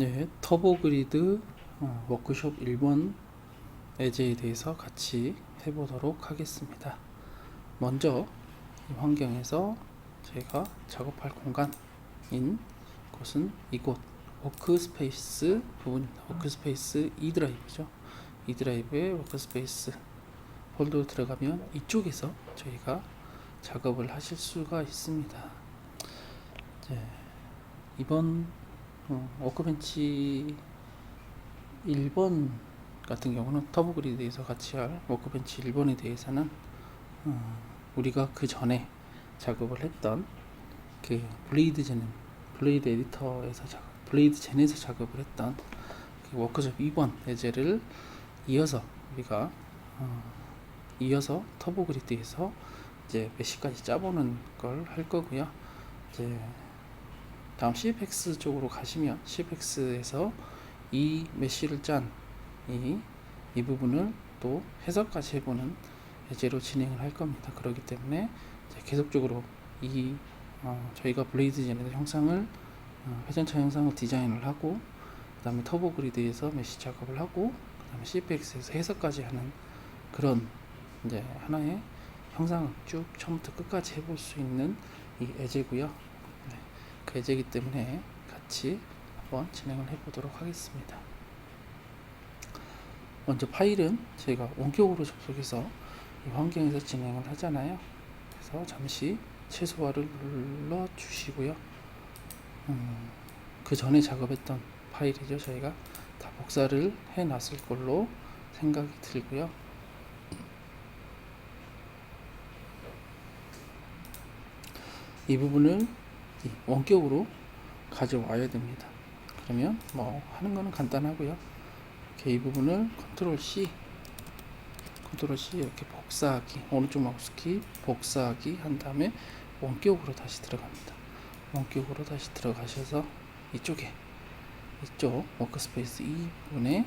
네, 터보 그리드 워크숍 1번 예제에 대해서 같이 해보도록 하겠습니다. 먼저 이 환경에서 저희가 작업할 공간인 곳은 이곳 워크스페이스 부분입니다. 워크스페이스 E 드라이브죠. E 드라이브의 워크스페이스 폴더로 들어가면 이쪽에서 저희가 작업을 하실 수가 있습니다. 이번 워크벤치 1번 같은 경우는 터보 그리드에서 같이 할 워크벤치 1번에 대해서는 우리가 그 전에 작업을 했던 그 블레이드 에디터에서 블레이드 젠에서 작업을 했던 그 워크숍 2번 예제를 이어서 우리가 이어서 터보 그리드에서 이제 메시까지 짜보는 걸 할 거고요. 이제 다음 CFX 쪽으로 가시면 CFX에서 이 메시를 짠 이 부분을 또 해석까지 해보는 예제로 진행을 할 겁니다. 그렇기 때문에 계속적으로 저희가 블레이드젠에서 형상을 회전차 형상을 디자인을 하고 그 다음에 터보 그리드에서 메시 작업을 하고 그 다음에 CFX에서 해석까지 하는 그런 이제 하나의 형상을 쭉 처음부터 끝까지 해볼 수 있는 이 예제고요. 그 예제이기 때문에 같이 한번 진행을 해보도록 하겠습니다. 먼저 파일은 저희가 원격으로 접속해서 이 환경에서 진행을 하잖아요. 그래서 잠시 최소화를 눌러 주시고요. 그 전에 작업했던 파일이죠. 저희가 다 복사를 해 놨을 걸로 생각이 들고요. 이 부분을 원격으로 가져와야 됩니다. 그러면 뭐 하는 거는 간단하고요. 이렇게 이 부분을 컨트롤 C 이렇게 복사하기, 오른쪽 마우스키 복사하기 한 다음에 원격으로 다시 들어갑니다. 원격으로 다시 들어가셔서 이쪽 워크스페이스 이 부분에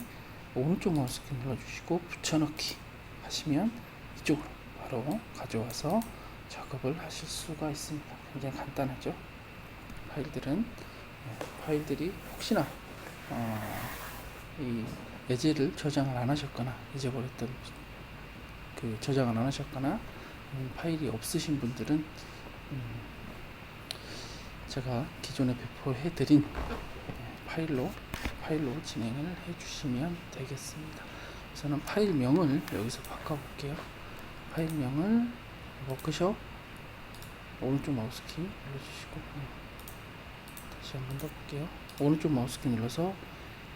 오른쪽 마우스키 눌러주시고 붙여넣기 하시면 이쪽으로 바로 가져와서 작업을 하실 수가 있습니다. 굉장히 간단하죠. 파일들이 혹시나 이 예제를 저장을 안 하셨거나 잊어버렸던 저장을 안 하셨거나 파일이 없으신 분들은 제가 기존에 배포해 드린 파일로 진행을 해 주시면 되겠습니다. 저는 파일명을 여기서 바꿔 볼게요. 파일명을 워크숍 오른쪽 마우스키 눌러주시고 다시 한번 더 볼게요. 오른쪽 마우스키 눌러서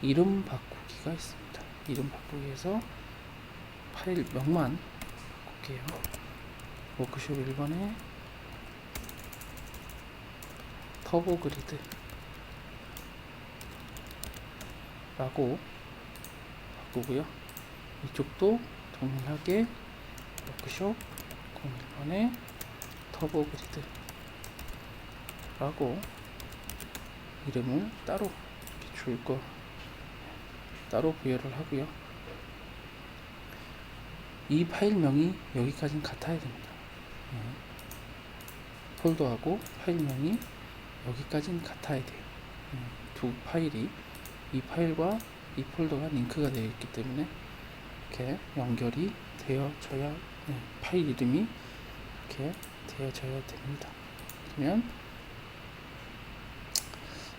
이름 바꾸기가 있습니다. 이름 바꾸기에서 파일명만 바꿀게요. 워크숍 1번에 터보 그리드 라고 바꾸고요. 이쪽도 동일하게 워크숍 01번에 터보 그리드 라고 이름을 따로 따로 부여를 하고요. 이 파일명이 여기까지는 같아야 됩니다. 폴더하고 파일명이 여기까지는 같아야 돼요. 두 파일이 이 파일과 이 폴더가 링크가 되어 있기 때문에 이렇게 연결이 되어져야 파일 이름이 이렇게 되어져야 됩니다. 그러면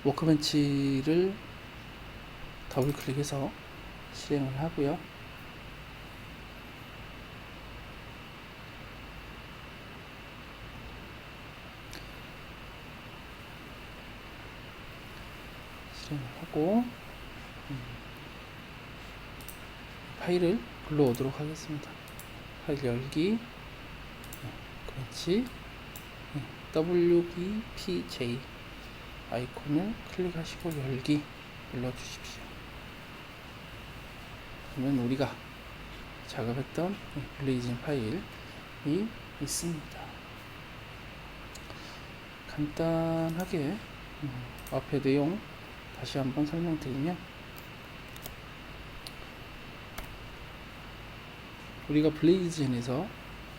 워크벤치를 더블 클릭해서 실행을 하고요. 실행을 하고 파일을 불러오도록 하겠습니다. 파일 열기 그렇지 WBPJ 아이콘을 클릭하시고 열기 눌러주십시오. 그러면 우리가 작업했던 블레이징 파일이 있습니다. 간단하게 앞에 내용 다시 한번 설명드리면 우리가 블레이즈젠에서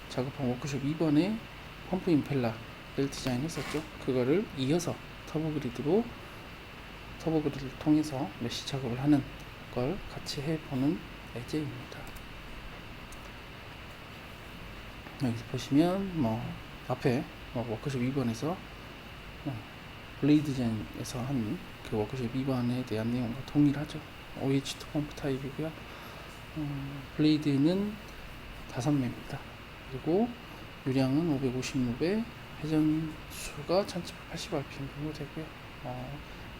작업한 워크숍 2번에 펌프 임펠러를 디자인했었죠. 그거를 이어서 터보 그리드로 터보 그리드를 통해서 메쉬 작업을 하는 걸 같이 해보는 예제입니다. 여기 보시면 앞에 워크숍 2번에서 블레이드젠에서 한 그 워크숍 2번에 대한 내용과 동일하죠. OH2 펌프 타입이고요. 블레이드는 5매입니다. 그리고 유량은 550루베, 회전수가 1780rpm 정도 되고요.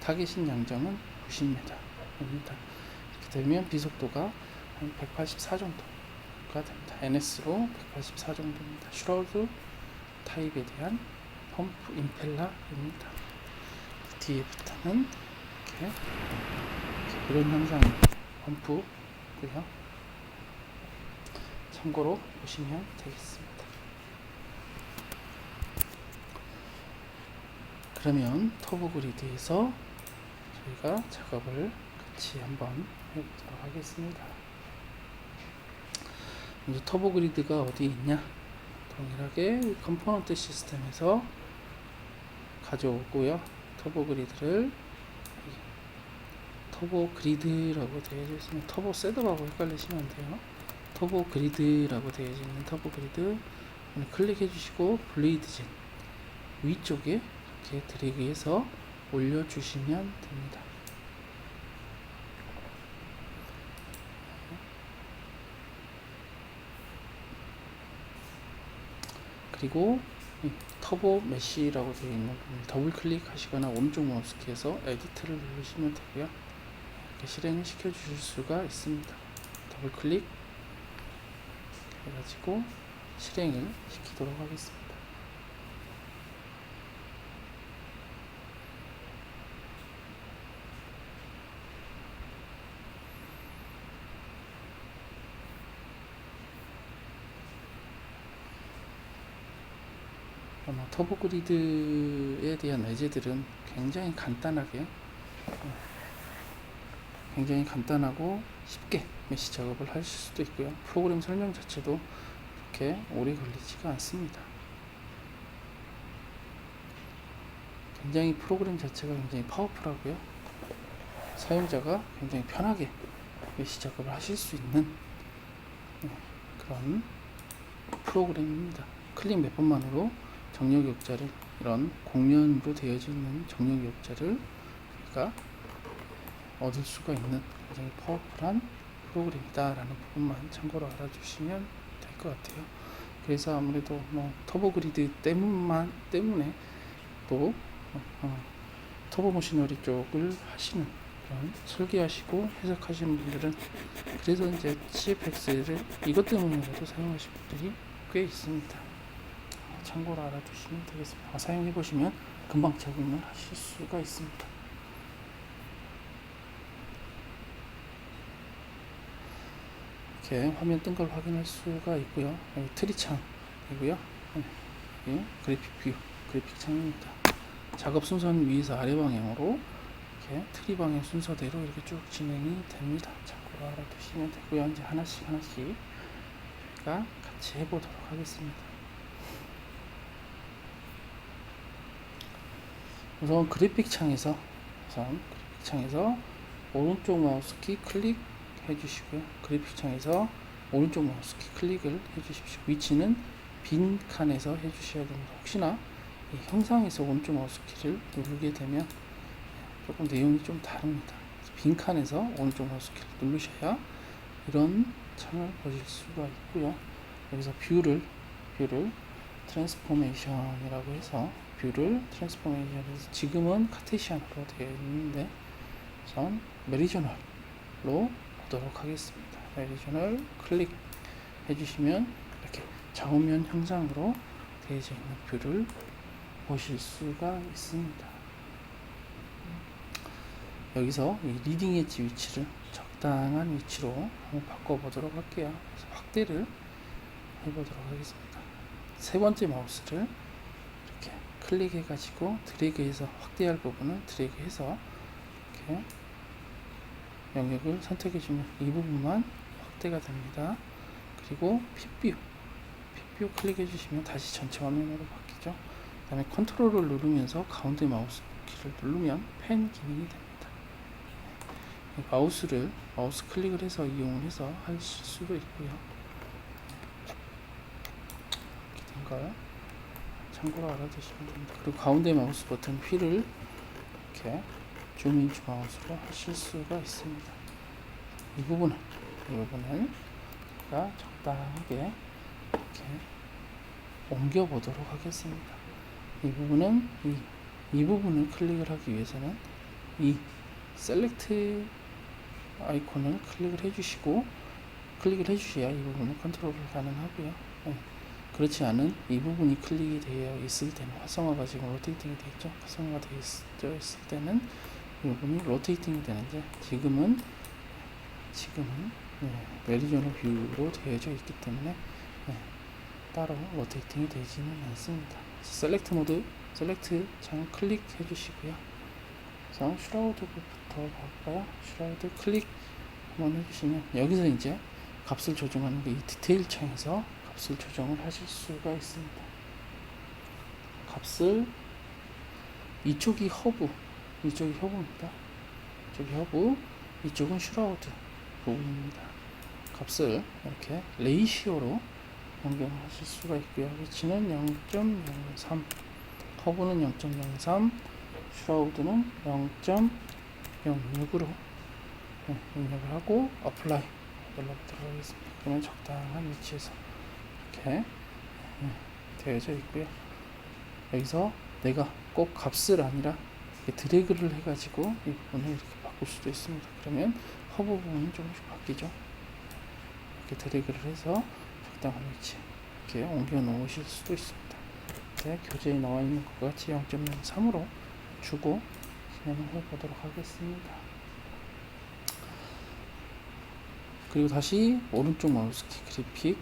타겟인 양정은 90m입니다. 이렇게 되면 비속도가 한 184 정도가 됩니다. NS로 184 정도입니다. 슈라우드 타입에 대한 펌프 임펠러입니다. 뒤에부터는 이렇게 이런 형상의 펌프고요. 참고로 보시면 되겠습니다. 그러면 터보 그리드에서 저희가 작업을 같이 한번 해보도록 하겠습니다. 먼저 터보 그리드가 어디 있냐? 동일하게 컴포넌트 시스템에서 가져오고요. 터보 그리드를 터보 그리드라고 되어 있으면 터보 셋업하고 헷갈리시면 안 돼요. 터보 그리드라고 되어 있는 터보 그리드 클릭해 주시고 블레이드젠 위쪽에 이렇게 드래그해서 올려주시면 됩니다. 그리고 터보 메쉬라고 되어 있는 부분을 더블 클릭하시거나 오른쪽 마우스키에서 에디트를 누르시면 되고요. 이렇게 실행을 시켜 주실 수가 있습니다. 더블 클릭 해가지고 실행을 시키도록 하겠습니다. 터보 그리드에 대한 예제들은 굉장히 간단하고 쉽게 메쉬 작업을 하실 수도 있고요. 프로그램 설명 자체도 그렇게 오래 걸리지가 않습니다. 굉장히 프로그램 자체가 굉장히 파워풀하고요. 사용자가 굉장히 편하게 메쉬 작업을 하실 수 있는 그런 프로그램입니다. 클릭 몇 번만으로 정렬 격자를 이런 곡면으로 되어져 있는 정렬 격자를 우리가 얻을 수가 있는 굉장히 파워풀한 프로그램이다 라는 부분만 참고로 알아주시면 될 것 같아요. 그래서 아무래도 터보 그리드 때문에 또 터보 머시너리 쪽을 하시는 그런 설계하시고 해석하시는 분들은 그래서 이제 CFX를 이것 때문에라도 사용하시는 분들이 꽤 있습니다. 참고로 알아두시면 되겠습니다. 사용해 보시면 금방 적응을 하실 수가 있습니다. 이렇게 화면 뜬 걸 확인할 수가 있고요. 여기 트리 창이고요. 그래픽 뷰, 그래픽 창입니다. 작업 순서는 위에서 아래 방향으로 이렇게 트리 방향 순서대로 이렇게 쭉 진행이 됩니다. 참고로 알아두시면 되고요. 이제 하나씩 저희가 같이 해보도록 하겠습니다. 우선 그래픽 창에서 오른쪽 마우스키 클릭해 주시고요. 그래픽 창에서 오른쪽 마우스키 클릭을 해 주십시오. 위치는 빈 칸에서 해 주셔야 됩니다. 혹시나 이 형상에서 오른쪽 마우스키를 누르게 되면 조금 내용이 좀 다릅니다. 빈 칸에서 오른쪽 마우스키를 누르셔야 이런 창을 보실 수가 있고요. 여기서 뷰를 트랜스포메이션이라고 해서 뷰를 트랜스포메이션에서 지금은 카테시안으로 되어 있는데 우선 메리저널로 보도록 하겠습니다. 메리저널 클릭 해주시면 이렇게 좌우면 형상으로 되어져 있는 뷰를 보실 수가 있습니다. 여기서 이 리딩 엣지 위치를 적당한 위치로 한번 바꿔보도록 할게요. 그래서 확대를 해보도록 하겠습니다. 세 번째 마우스를 이렇게 클릭해 가지고 드래그해서 확대할 부분을 드래그해서 이렇게 영역을 선택해 주면 이 부분만 확대가 됩니다. 그리고 핏뷰 클릭해 주시면 다시 전체 화면으로 바뀌죠. 그 다음에 컨트롤을 누르면서 가운데 마우스 키를 누르면 펜 기능이 됩니다. 마우스 클릭을 해서 이용을 해서 하실 수도 있고요. 이렇게 된 걸 참고로 알아두시면 됩니다. 그리고 가운데 마우스 버튼 휠을 이렇게 줌인 마우스로 하실 수가 있습니다. 이 부분은 제가 적당하게 이렇게 옮겨 보도록 하겠습니다. 이 부분은 이 부분을 클릭을 하기 위해서는 이 셀렉트 아이콘을 클릭을 해주셔야 이 부분은 컨트롤을 가능하고요. 그렇지 않은 이 부분이 클릭이 되어 있을 때는, 활성화가 지금 로테이팅이 되어 있죠. 활성화가 되어 있을 때는 이 부분이 로테이팅이 되는데, 지금은 메리저널 뷰로 되어져 있기 때문에 따로 로테이팅이 되지는 않습니다. 셀렉트 모드, 셀렉트 창 클릭해 주시고요. 그래서 슈라우드부터 볼까요? 슈라우드 클릭 한번 해주시면 여기서 이제 값을 조정하는 게 이 디테일 창에서 값을 조정을 하실 수가 있습니다. 값을 이쪽이 허브입니다. 이쪽이 허브, 이쪽은 슈라우드 부분입니다. 값을 이렇게 레이시오로 변경하실 수가 있고요. 위치는 0.03, 허브는 0.03, 슈라우드는 0.06으로 입력을 하고 어플라이 눌러보도록 하겠습니다. 그러면 적당한 위치에서 이렇게 되어져 있고요. 여기서 내가 꼭 값을 아니라 드래그를 해가지고 이 부분을 이렇게 바꿀 수도 있습니다. 그러면 허브 부분이 조금씩 바뀌죠. 이렇게 드래그를 해서 적당한 위치 이렇게 옮겨 놓으실 수도 있습니다. 교재에 나와 있는 것 같이 0.03으로 주고 진행을 해보도록 하겠습니다. 그리고 다시 오른쪽 마우스키 그래픽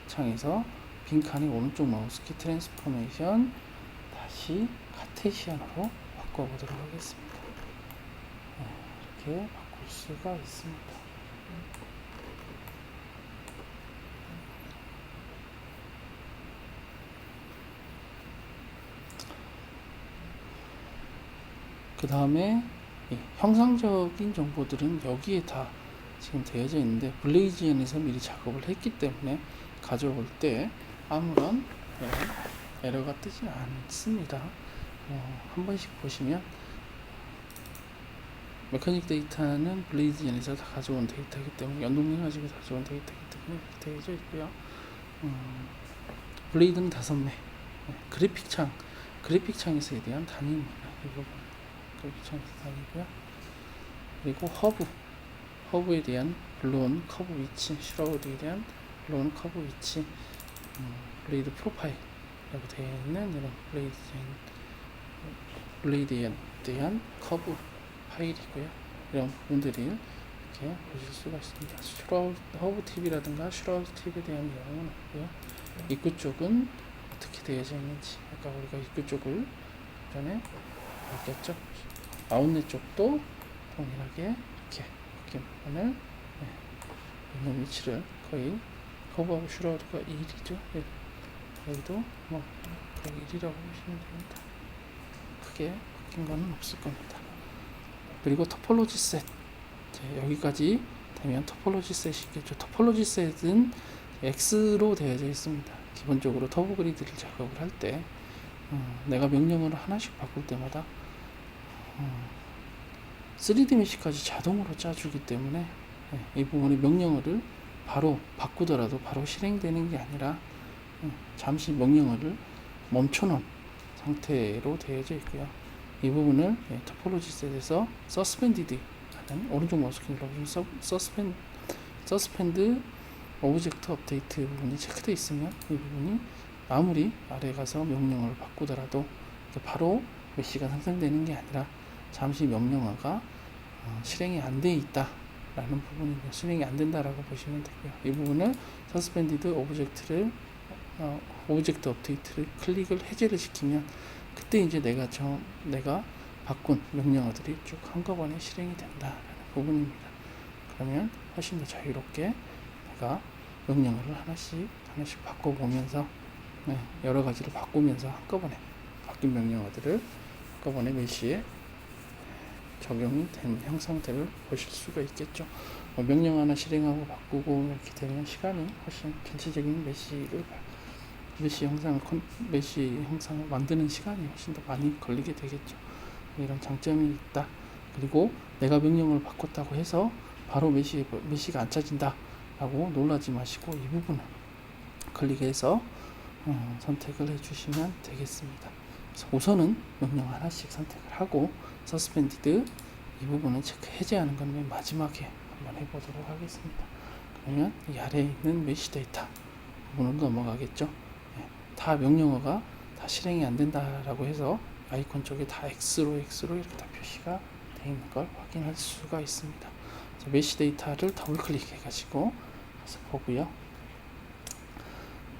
창에서 빈칸의 오른쪽 마우스키 트랜스포메이션 다시 카테시안으로 바꿔보도록 하겠습니다. 이렇게 바꿀 수가 있습니다. 그 다음에 형상적인 정보들은 여기에 다 지금 되어져 있는데, 블레이즈엔에서 미리 작업을 했기 때문에 가져올 때 아무런 에러가 뜨지 않습니다. 한 번씩 보시면 메커닉 데이터는 블레이즈엔에서 다 가져온 데이터이기 때문에, 연동해가지고 가져온 데이터이기 때문에 이렇게 되어져 있고요. 블레이드는 5매, 그래픽 창에서에 대한 단위입니다. 이 부분 그래픽 창에서 단위고요. 그리고 허브에 대한 블로운 커브 위치, 슈라우드에 대한 블로운 커브 위치, 블레이드 프로파일이라고 되어 있는 이런 블레이드에 대한 커브 파일이고요. 이런 부분들이 이렇게 보실 수가 있습니다. 허브 팁이라든가 슈라우드 팁에 대한 내용은 없고요. 입구 쪽은 어떻게 되어져 있는지, 아까 우리가 입구 쪽을 전에 봤겠죠. 아웃렛 쪽도 동일하게 이렇게 부분을 있는 위치를 거의 커브하고 슈라우드가 1이죠. 여기도 뭐 거의 1이라고 보시면 됩니다. 크게 바뀐 거는 없을 겁니다. 그리고 토폴로지 셋, 여기까지 되면 토폴로지 셋이겠죠. 토폴로지 셋은 X로 되어져 있습니다. 기본적으로 터보 그리드를 작업을 할 때 내가 명령을 하나씩 바꿀 때마다 3D 메시까지 자동으로 짜주기 때문에 이 부분의 명령어를 바로 바꾸더라도 바로 실행되는 게 아니라 잠시 명령어를 멈춰놓은 상태로 되어져 있고요. 이 부분을 토폴로지 셋에서 서스펜디드 하는, 오른쪽 마우스키 눌러보시면 서스펜드 오브젝트 업데이트 부분이 체크되어 있으면 이 부분이 아무리 아래 가서 명령어를 바꾸더라도 바로 메시가 생성되는 게 아니라 잠시 명령어가 실행이 안 돼 있다 라는 부분이 실행이 안 된다라고 보시면 되고요. 이 부분을 서스펜디드 오브젝트 업데이트를 클릭을 해제를 시키면 그때 이제 내가 바꾼 명령어들이 쭉 한꺼번에 실행이 된다라는 부분입니다. 그러면 훨씬 더 자유롭게 내가 명령어를 하나씩 바꿔보면서 여러 가지를 바꾸면서 한꺼번에 바뀐 명령어들을 한꺼번에 메시에 적용이 된 형상들을 보실 수가 있겠죠. 명령 하나 실행하고 바꾸고 이렇게 되면 시간이 훨씬 전체적인 메시 형상을 만드는 시간이 훨씬 더 많이 걸리게 되겠죠. 이런 장점이 있다. 그리고 내가 명령을 바꿨다고 해서 바로 메시가 안 찾진다 라고 놀라지 마시고 이 부분을 클릭해서 선택을 해주시면 되겠습니다. 그래서 우선은 명령 하나씩 선택을 하고 서스펜디드 이 부분은 체크 해제하는 건 맨 마지막에 한번 해보도록 하겠습니다. 그러면 이 아래에 있는 메시 데이터 부분으로 넘어가겠죠. 다 명령어가 다 실행이 안 된다라고 해서 아이콘 쪽에 다 X로 이렇게 다 표시가 되어 있는 걸 확인할 수가 있습니다. 메시 데이터를 더블 클릭해 가지고 가서 보고요.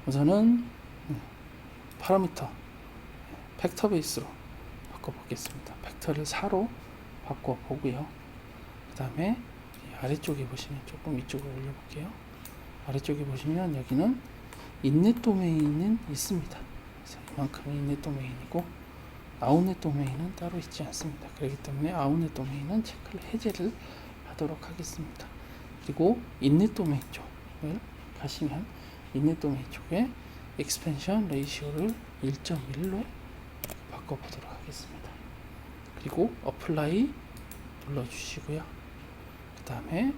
우선은 파라미터 팩터 베이스로 바꿔보겠습니다. 팩터를 4로 바꿔보고요. 그 다음에 아래쪽에 보시면 조금 위쪽으로 올려볼게요. 아래쪽에 보시면 여기는 인넷 도메인은 있습니다. 그래서 이만큼이 인넷 도메인이고 아웃넷 도메인은 따로 있지 않습니다. 그렇기 때문에 아웃넷 도메인은 체크를 해제를 하도록 하겠습니다. 그리고 인넷 도메인 쪽을 가시면 인넷 도메인 쪽에 익스펜션 레이시오를 1.1로 바꿔보도록 하겠습니다. 그리고 어플라이 눌러주시고요. 그 다음에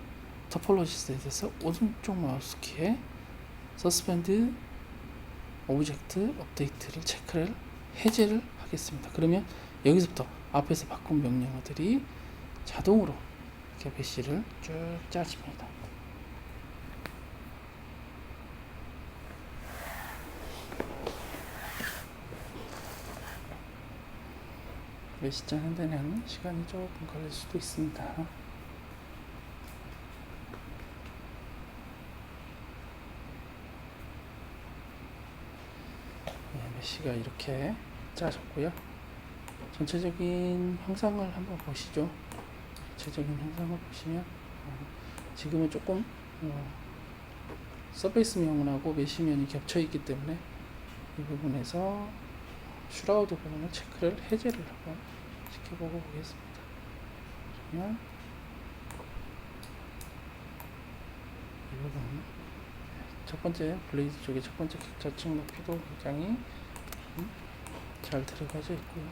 토폴로지스에 대해서 오른쪽 마우스 키에 서스펜드 오브젝트 업데이트를 체크를 해제를 하겠습니다. 그러면 여기서부터 앞에서 바꾼 명령어들이 자동으로 이렇게 메시를 쭉 짜집니다. 메시 짜는 데는 시간이 조금 걸릴 수도 있습니다. 메시가 이렇게 짜졌고요. 전체적인 형상을 한번 보시죠. 전체적인 형상을 보시면 지금은 조금 서페이스면하고 메시면이 겹쳐 있기 때문에 이 부분에서 슈라우드 부분을 체크를 해제를 한번 시켜보고 보겠습니다. 그러면 이 부분 첫 번째 블레이드 쪽에 첫 번째 좌측 높이도 굉장히 잘 들어가져 있고요.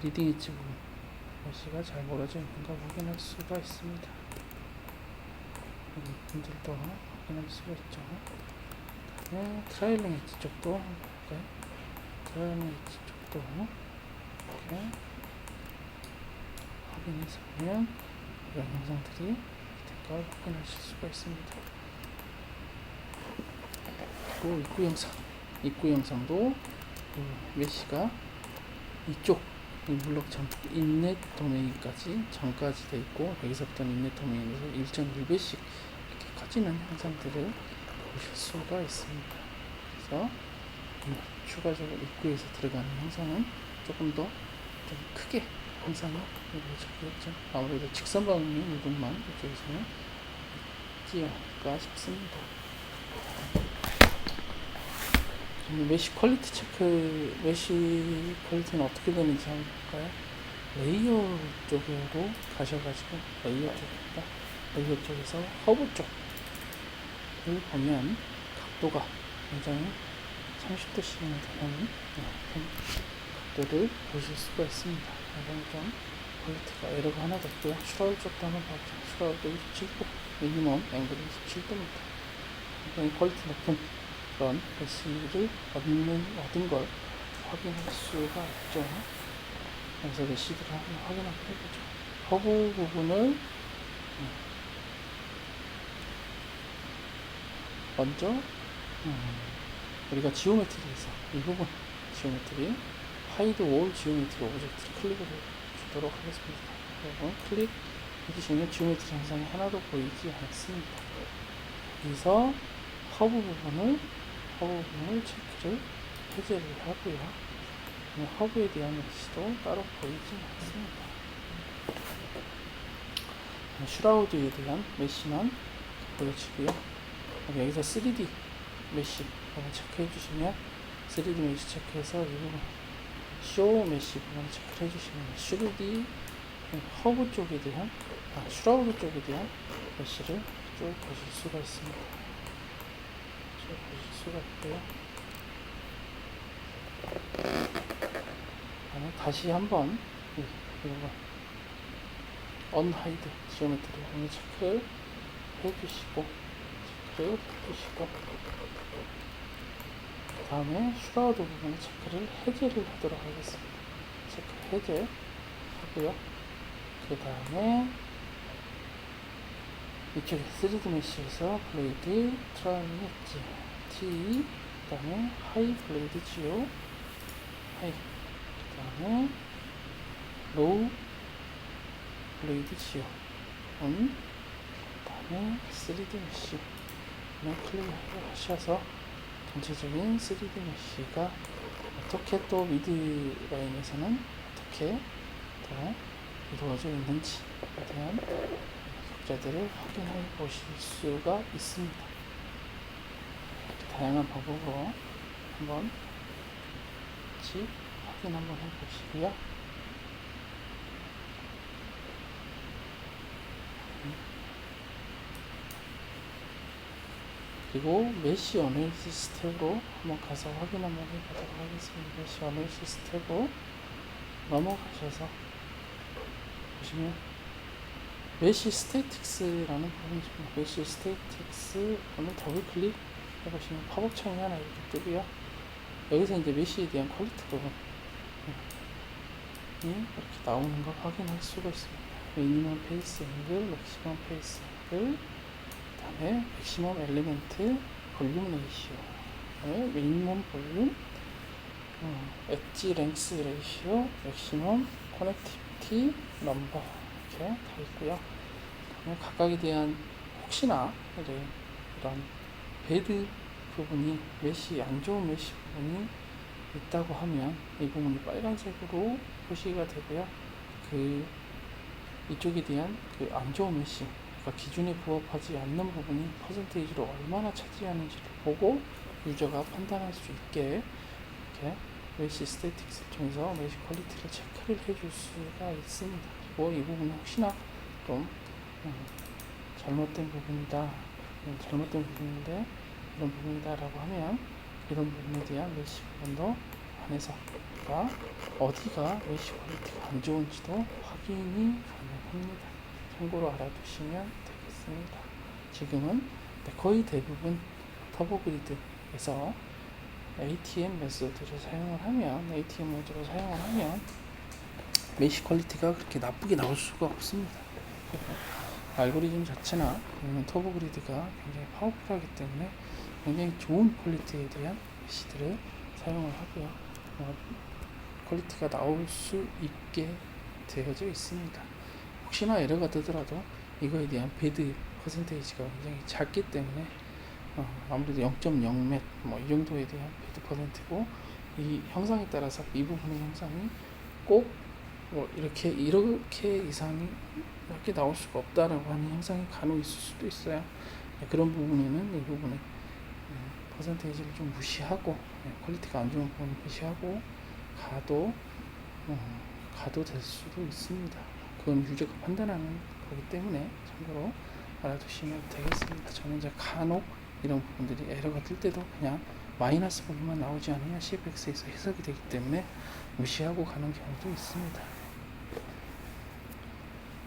리딩 엣지 부분 메시가 잘 몰아져 있는 걸 확인할 수가 있습니다. 이 분들도 확인할 수가 있죠. 네, 트라일링 엣지 쪽도 한번 볼까요? 트라일링 엣지 쪽도 이렇게 확인해서 보면 이런 영상들이 된 걸 확인하실 수가 있습니다. 그리고 입구 영상도 메시가 이쪽 물럭 전 인넷 도메인까지 전까지 돼 있고 여기서부터는 인넷 도메인에서 1.1배씩 이렇게 커지는 형상들을 보실 수가 있습니다. 그래서 추가적으로 입구에서 들어가는 형상은 조금 더 좀 크게 형상을 이루어지겠죠. 아무래도 직선 방향의 부분만 이쪽에서는 있지 않을까 싶습니다. 메시 퀄리티 체크, 메시 퀄리티는 어떻게 되는지 한번 볼까요? 레이어 쪽으로 가셔가지고 레이어 쪽입니다. 레이어 쪽에서 허브 쪽을 보면 각도가 굉장히 30도씩이나 되는 각도를 보실 수가 있습니다. 굉장히 좀 퀄리티가 에러가 하나도 없고요. 슈라우드 쪽도 한번 봐보죠. 슈라우드 27도, 미니멈 앵글이 27도입니다. 굉장히 퀄리티 높은 그런 메시를 얻은 걸 확인할 수가 있죠. 그래서 메시들을 한번 확인하게 해보죠. 허브 부분을 먼저 우리가 지오메트리에서 이 부분 지오메트리 하이드 올 지오메트리 오브젝트를 클릭을 해주도록 하겠습니다. 여러분 클릭 해주시면 지오메트리 현상이 하나도 보이지 않습니다. 여기서 허브 부분을 체크를 해제를 하고요. 허브에 대한 메시도 따로 보이지 않습니다. 슈라우드에 대한 메시만 보여지고요. 여기서 3D 메시 체크해 주시면 3D 메시 체크해서 이 부분 쇼 메시 부분 체크를 해주시면 3D 허브 쪽에 대한 슈라우드 쪽에 대한 메쉬를 쭉 보실 수가 있습니다. 쭉 보실 수가 있고요. 다시 한번 이거 언하이드 지오메트리 오늘 체크를 해주시고 그 다음에 슈라우드 부분의 체크를 해제를 하도록 하겠습니다. 체크 해제 하고요. 그 다음에 이쪽에 3D 메쉬에서 블레이드 트라이했지 T, 그 다음에 하이 블레이드 지오 하이, 그 다음에 로우 블레이드 지오 온, 그 다음에 3D 메쉬 클릭을 하셔서 전체적인 3D 메쉬가 어떻게 또 미드 라인에서는 어떻게 또 이루어져 있는지에 대한 적자들을 확인해 보실 수가 있습니다. 다양한 방법으로 한번 같이 확인 한번 해 보시고요. 그리고 메쉬 어널리시스 탭으로 한번 가서 확인 한번 해보도록 하겠습니다. 메쉬 어널리시스 탭으로 넘어가셔서 보시면 메쉬 스태틱스라는 부분이 있습니다. 메쉬 스태틱스 오늘 더블 클릭 해보시면 팝업 창이 하나 이렇게 뜨고요. 여기서 이제 메쉬에 대한 퀄리티 부분이 이렇게 나오는 걸 확인할 수가 있습니다. 미니멈 페이스 앵글, 맥시멈 페이스 앵글, 그 다음에 맥시멈 엘리멘트 볼륨 레이시오, 미니멈 볼륨, 엣지 랭스 레이시오, 맥시멈 커넥티비티 넘버 이렇게 다 있고요. 각각에 대한 혹시나 이런 배드 부분이 메쉬 안 좋은 메쉬 부분이 있다고 하면 이 부분이 빨간색으로 표시가 되고요. 이쪽에 대한 안 좋은 메쉬, 그러니까 기준에 부합하지 않는 부분이 퍼센테이지로 얼마나 차지하는지를 보고 유저가 판단할 수 있게 이렇게 메쉬 스태틱스 통해서 메쉬 퀄리티를 체크를 해줄 수가 있습니다. 그리고 이 부분이 혹시나 좀 잘못된 부분이다, 잘못된 부분인데 이런 부분이다 라고 하면 이런 부분에 대한 메쉬 부분도 안에서 어디가 메쉬 퀄리티가 안 좋은지도 확인이 가능합니다. 참고로 알아두시면 되겠습니다. 지금은 거의 대부분 터보그리드에서 ATM 메소드를 사용을 하면, ATM 모드로 사용을 하면 메쉬 퀄리티가 그렇게 나쁘게 나올 수가 없습니다. 알고리즘 자체나 터보그리드가 굉장히 파워풀하기 때문에 굉장히 좋은 퀄리티에 대한 메쉬들을 사용을 하고요. 퀄리티가 나올 수 있게 되어져 있습니다. 혹시나 에러가 뜨더라도 이거에 대한 배드 퍼센테이지가 굉장히 작기 때문에 아무래도 0.0몇 이 정도에 대한 배드 퍼센트고, 이 형상에 따라서 이 부분의 형상이 꼭 이렇게 이상이 이렇게 나올 수가 없다라고 하는 형상이 간혹 있을 수도 있어요. 그런 부분에는 이 부분에 퍼센테이지를 좀 무시하고, 퀄리티가 안 좋은 부분 무시하고 가도 될 수도 있습니다. 그건 유저가 판단하는 거기 때문에 참고로 알아두시면 되겠습니다. 저는 이제 간혹 이런 부분들이 에러가 뜰 때도 그냥 마이너스 부분만 나오지 않으면 CFX에서 해석이 되기 때문에 무시하고 가는 경우도 있습니다.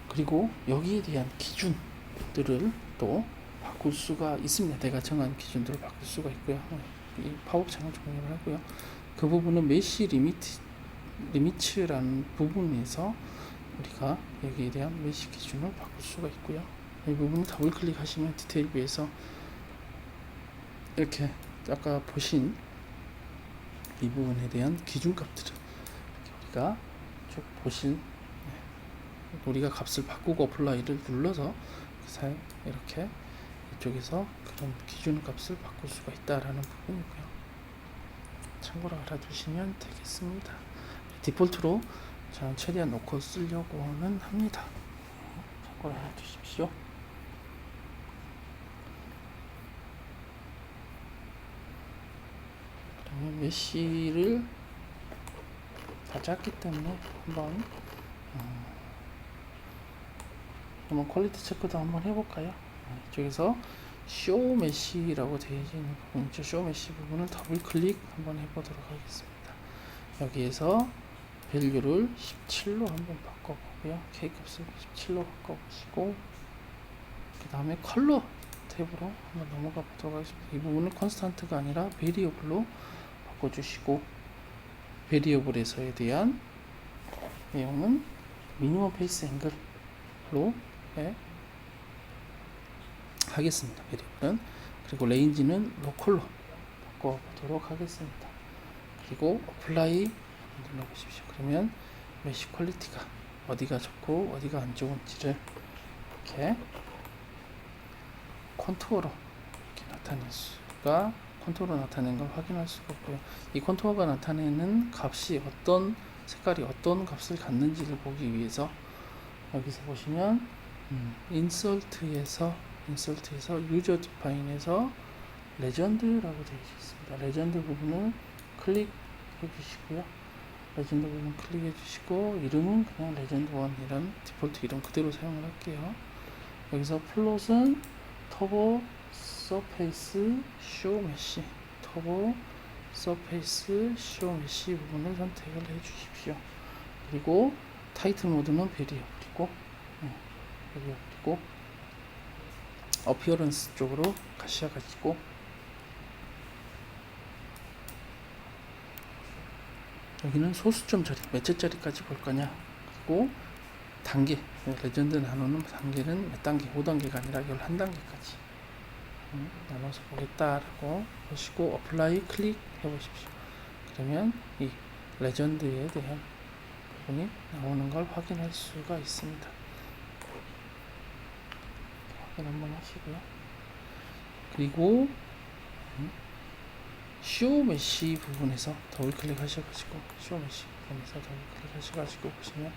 그리고 여기에 대한 기준들을 또 바꿀 수가 있습니다. 내가 정한 기준들을 바꿀 수가 있고요. 이 팝업 창을 종료를 하고요. 그 부분은 메쉬 리미츠라는 부분에서 우리가 여기에 대한 메쉬 기준을 바꿀 수가 있고요. 이 부분을 더블 클릭하시면 디테일 뷰에서 이렇게 아까 보신 이 부분에 대한 기준 값들을 우리가 쭉 보실, 우리가 값을 바꾸고 어플라이를 눌러서 이렇게 이쪽에서 그런 기준 값을 바꿀 수가 있다라는 부분이고요. 참고로 알아두시면 되겠습니다. 디폴트로 저는 최대한 놓고 쓰려고는 합니다. 참고로 알아두십시오. 그러면 메쉬를 다 짰기 때문에 한번 한번 퀄리티 체크도 한번 해볼까요? 이쪽에서 쇼 메시라고 되어 있는 부분 있죠. 쇼 메시 부분을 더블 클릭 한번 해보도록 하겠습니다. 여기에서 밸류를 17로 한번 바꿔보고요. K 값을 17로 바꿔보시고 그 다음에 컬러 탭으로 한번 넘어가 보도록 하겠습니다. 이 부분을 컨스탄트가 아니라 베리어블로 바꿔주시고, 베리어블에서에 대한 내용은 미니멈 페이스 앵글로 하겠습니다. 베리어블은. 그리고 레인지는 로컬로 바꿔보도록 하겠습니다. 그리고 어플라이 눌러보십시오. 그러면 메쉬 퀄리티가 어디가 좋고 어디가 안 좋은지를 이렇게 컨투어로 이렇게 나타낼 수가, 컨투어로 나타낸 걸 확인할 수가 있고요. 이 컨투어가 나타내는 값이 어떤 색깔이 어떤 값을 갖는지를 보기 위해서 여기서 보시면 인설트에서 유저 디파인에서 레전드라고 되어 있습니다. 레전드 부분을 클릭해 주시고요. 레전드 부분 클릭해 주시고, 이름은 그냥 레전드1이라는 디폴트 이름 그대로 사용을 할게요. 여기서 플롯은 터보 서페이스 쇼 메시, 터보 서페이스 쇼 메시 부분을 선택을 해 주십시오. 그리고 타이틀 모드는 베리어블이고, 베리어블이고, 어피어런스 쪽으로 가셔가지고 여기는 소수점 처리, 몇 채짜리까지 볼 거냐, 그리고 단계, 레전드 나누는 단계는 몇 단계, 5단계가 아니라 11단계까지 나눠서 보겠다라고 보시고 어플라이 클릭 해보십시오. 그러면 이 레전드에 대한 부분이 나오는 걸 확인할 수가 있습니다. 확인 한번 하시고요. 그리고 쇼 메시 부분에서 더블 클릭 하셔가지고, 쇼 메시 부분에서 더블 클릭 하셔가지고 보시면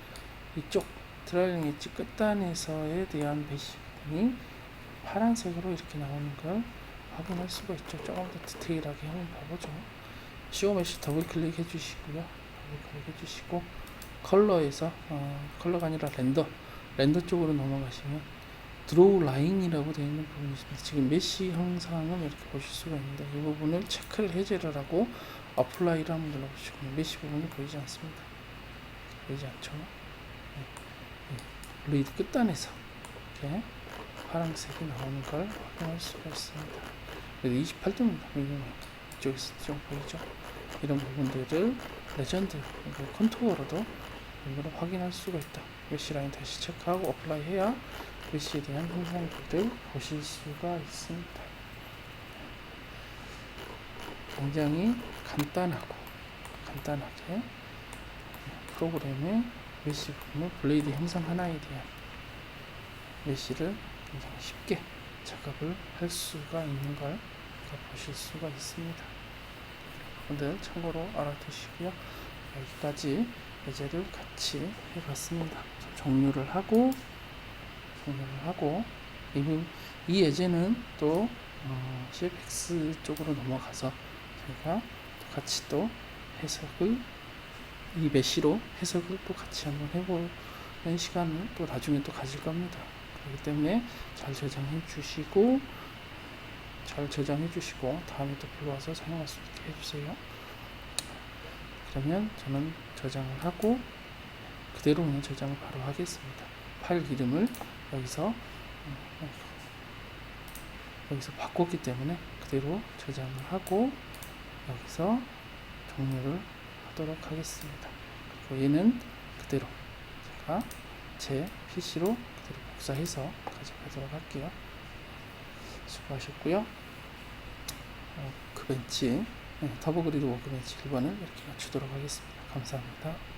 이쪽 트라이앵 엣지 끝단에서에 대한 메시 부분이 파란색으로 이렇게 나오는 걸 확인할 수가 있죠. 조금 더 디테일하게 한번 봐보죠. 쇼 메시 더블 클릭 해주시고요. 더블 클릭 해주시고, 컬러에서 컬러가 아니라 렌더 쪽으로 넘어가시면 드로우 라인이라고 되어 있는 부분이 있습니다. 지금 메시 형상을 이렇게 보실 수가 있는데, 이 부분을 체크를 해제를 하고 어플라이를 한번 눌러보시고, 메시 부분이 보이지 않습니다. 보이지 않죠? 블레이드 끝단에서 이렇게 파란색이 나오는 걸 확인할 수가 있습니다. 28도입니다. 이쪽에서 좀 보이죠? 이런 부분들을 레전드 컨투어로도 이걸 확인할 수가 있다. 메시 라인 다시 체크하고 어플라이 해야 메시에 대한 형상들을 보실 수가 있습니다. 굉장히 간단하게 프로그램의 메시 부분을 블레이드 형상 하나에 대한 메시를 굉장히 쉽게 작업을 할 수가 있는 걸 보실 수가 있습니다. 여러분들 참고로 알아두시고요. 여기까지 예제를 같이 해봤습니다. 종료를 하고 이 예제는 또 CFX 쪽으로 넘어가서 제가 같이 또 해석을, 이 메시로 해석을 또 같이 한번 해보는 시간을 또 나중에 또 가질 겁니다. 그렇기 때문에 잘 저장해 주시고 다음에 또 불러와서 사용할 수 있게 해주세요. 그러면 저는 저장을 하고 그대로 그냥 저장을 바로 하겠습니다. 파일 이름을 여기서 바꿨기 때문에 그대로 저장을 하고 여기서 종료를 하도록 하겠습니다. 그리고 얘는 그대로 제가 제 PC로 그대로 복사해서 가져가도록 할게요. 수고하셨고요. 워크벤치, 터보그리드 워크벤치 1번을 이렇게 맞추도록 하겠습니다. 감사합니다.